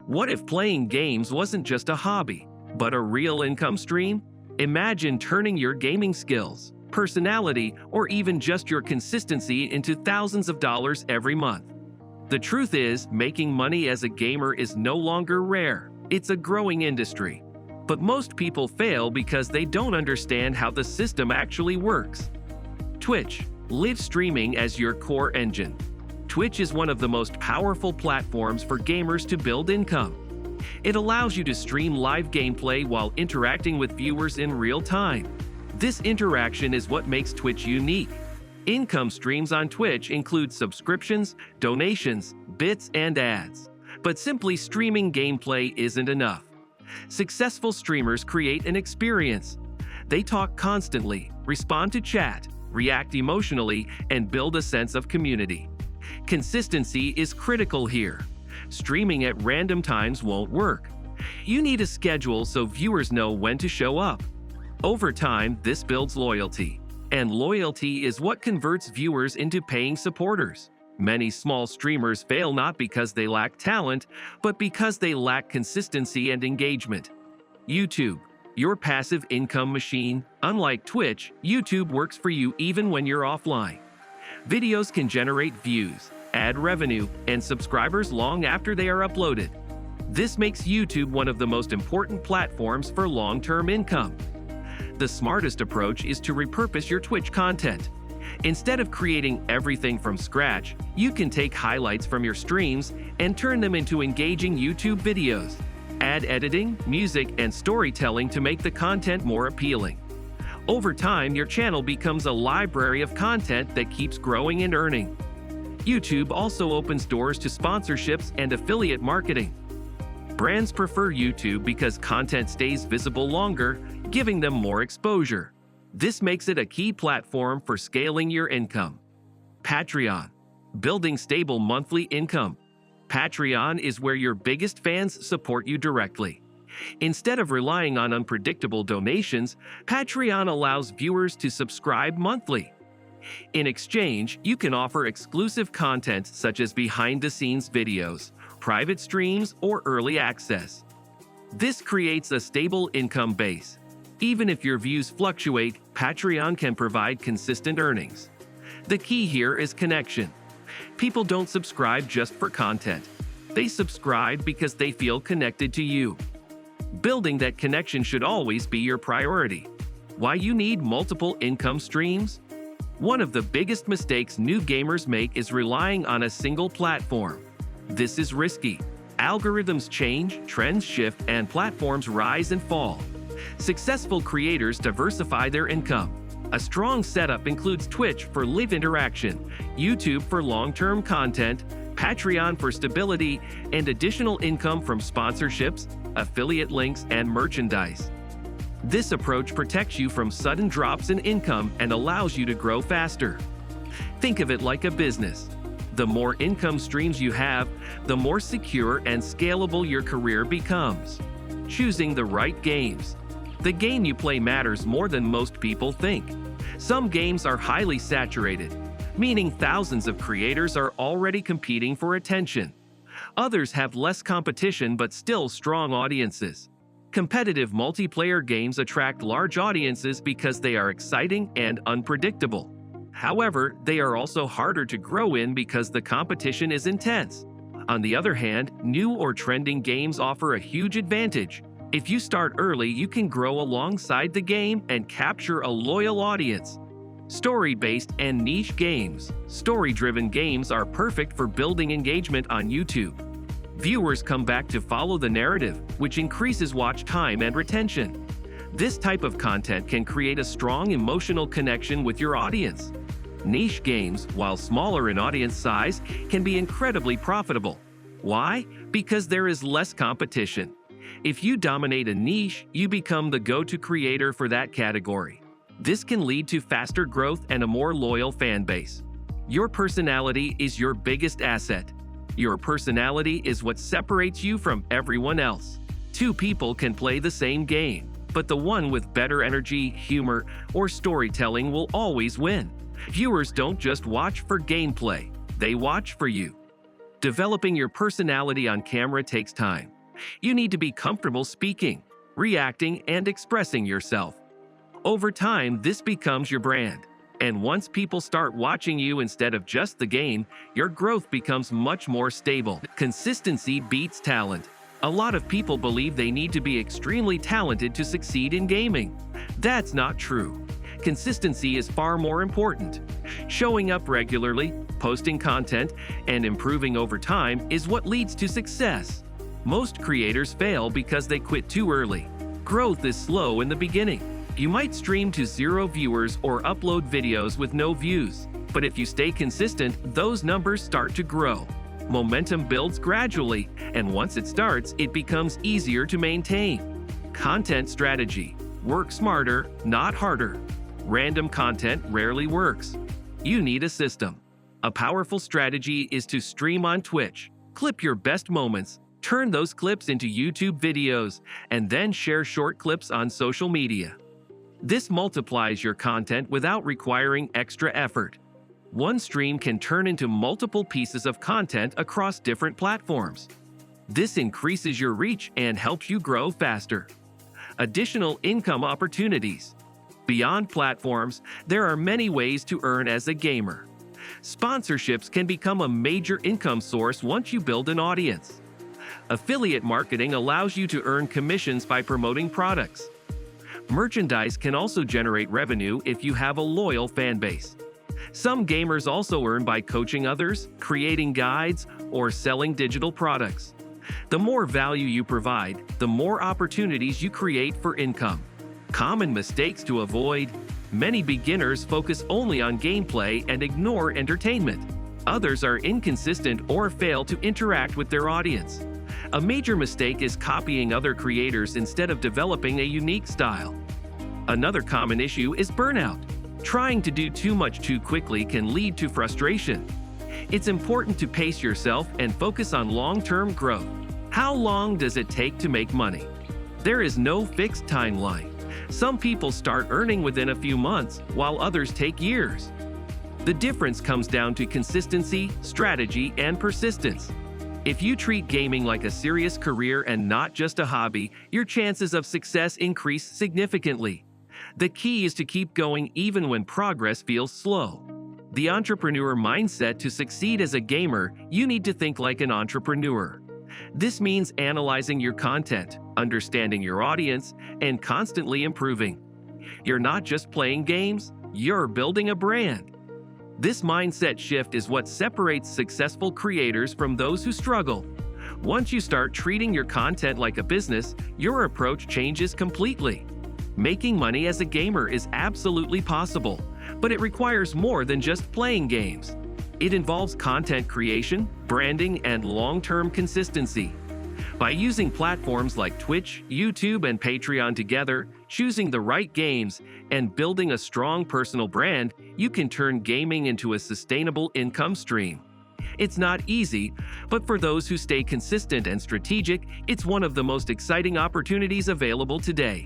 What if playing games wasn't just a hobby, but a real income stream? Imagine turning your gaming skills, personality, or even just your consistency into thousands of dollars every month. The truth is, making money as a gamer is no longer rare. It's a growing industry. But most people fail because they don't understand how the system actually works. Twitch, live streaming as your core engine. Twitch is one of the most powerful platforms for gamers to build income. It allows you to stream live gameplay while interacting with viewers in real time. This interaction is what makes Twitch unique. Income streams on Twitch include subscriptions, donations, bits, and ads. But simply streaming gameplay isn't enough. Successful streamers create an experience. They talk constantly, respond to chat, react emotionally, and build a sense of community. Consistency is critical here. Streaming at random times won't work. You need a schedule so viewers know when to show up. Over time, this builds loyalty. And loyalty is what converts viewers into paying supporters. Many small streamers fail not because they lack talent, but because they lack consistency and engagement. YouTube, your passive income machine. Unlike Twitch, YouTube works for you even when you're offline. Videos can generate views, add revenue, and subscribers long after they are uploaded. This makes YouTube one of the most important platforms for long-term income. The smartest approach is to repurpose your Twitch content. Instead of creating everything from scratch, you can take highlights from your streams and turn them into engaging YouTube videos. Add editing, music, and storytelling to make the content more appealing. Over time, your channel becomes a library of content that keeps growing and earning. YouTube also opens doors to sponsorships and affiliate marketing. Brands prefer YouTube because content stays visible longer, giving them more exposure. This makes it a key platform for scaling your income. Patreon, building stable monthly income. Patreon is where your biggest fans support you directly. Instead of relying on unpredictable donations, Patreon allows viewers to subscribe monthly. In exchange, you can offer exclusive content such as behind-the-scenes videos, private streams, or early access. This creates a stable income base. Even if your views fluctuate, Patreon can provide consistent earnings. The key here is connection. People don't subscribe just for content. They subscribe because they feel connected to you. Building that connection should always be your priority. Why you need multiple income streams? One of the biggest mistakes new gamers make is relying on a single platform. This is risky. Algorithms change, trends shift, and platforms rise and fall. Successful creators diversify their income. A strong setup includes Twitch for live interaction, YouTube for long-term content, Patreon for stability, and additional income from sponsorships, affiliate links, and merchandise. This approach protects you from sudden drops in income and allows you to grow faster. Think of it like a business. The more income streams you have, the more secure and scalable your career becomes. Choosing the right games. The game you play matters more than most people think. Some games are highly saturated, meaning thousands of creators are already competing for attention. Others have less competition but still strong audiences. Competitive multiplayer games attract large audiences because they are exciting and unpredictable. However, they are also harder to grow in because the competition is intense. On the other hand, new or trending games offer a huge advantage. If you start early, you can grow alongside the game and capture a loyal audience. Story-based and niche games. Story-driven games are perfect for building engagement on YouTube. Viewers come back to follow the narrative, which increases watch time and retention. This type of content can create a strong emotional connection with your audience. Niche games, while smaller in audience size, can be incredibly profitable. Why? Because there is less competition. If you dominate a niche, you become the go-to creator for that category. This can lead to faster growth and a more loyal fan base. Your personality is your biggest asset. Your personality is what separates you from everyone else. Two people can play the same game, but the one with better energy, humor, or storytelling will always win. Viewers don't just watch for gameplay, they watch for you. Developing your personality on camera takes time. You need to be comfortable speaking, reacting, and expressing yourself. Over time, this becomes your brand. And once people start watching you instead of just the game, your growth becomes much more stable. Consistency beats talent. A lot of people believe they need to be extremely talented to succeed in gaming. That's not true. Consistency is far more important. Showing up regularly, posting content, and improving over time is what leads to success. Most creators fail because they quit too early. Growth is slow in the beginning. You might stream to 0 viewers or upload videos with no views, but if you stay consistent, those numbers start to grow. Momentum builds gradually, and once it starts, it becomes easier to maintain. Content strategy. Work smarter, not harder. Random content rarely works. You need a system. A powerful strategy is to stream on Twitch. Clip your best moments, turn those clips into YouTube videos, and then share short clips on social media. This multiplies your content without requiring extra effort. One stream can turn into multiple pieces of content across different platforms. This increases your reach and helps you grow faster. Additional income opportunities. Beyond platforms, there are many ways to earn as a gamer. Sponsorships can become a major income source once you build an audience. Affiliate marketing allows you to earn commissions by promoting products. Merchandise can also generate revenue if you have a loyal fan base. Some gamers also earn by coaching others, creating guides, or selling digital products. The more value you provide, the more opportunities you create for income. Common mistakes to avoid. Many beginners focus only on gameplay and ignore entertainment. Others are inconsistent or fail to interact with their audience. A major mistake is copying other creators instead of developing a unique style. Another common issue is burnout. Trying to do too much too quickly can lead to frustration. It's important to pace yourself and focus on long-term growth. How long does it take to make money? There is no fixed timeline. Some people start earning within a few months, while others take years. The difference comes down to consistency, strategy, and persistence. If you treat gaming like a serious career and not just a hobby, your chances of success increase significantly. The key is to keep going even when progress feels slow. The entrepreneur mindset. To succeed as a gamer, you need to think like an entrepreneur. This means analyzing your content, understanding your audience, and constantly improving. You're not just playing games, you're building a brand. This mindset shift is what separates successful creators from those who struggle. Once you start treating your content like a business, your approach changes completely. Making money as a gamer is absolutely possible, but it requires more than just playing games. It involves content creation, branding, and long-term consistency. By using platforms like Twitch, YouTube, and Patreon together, choosing the right games, and building a strong personal brand, you can turn gaming into a sustainable income stream. It's not easy, but for those who stay consistent and strategic, it's one of the most exciting opportunities available today.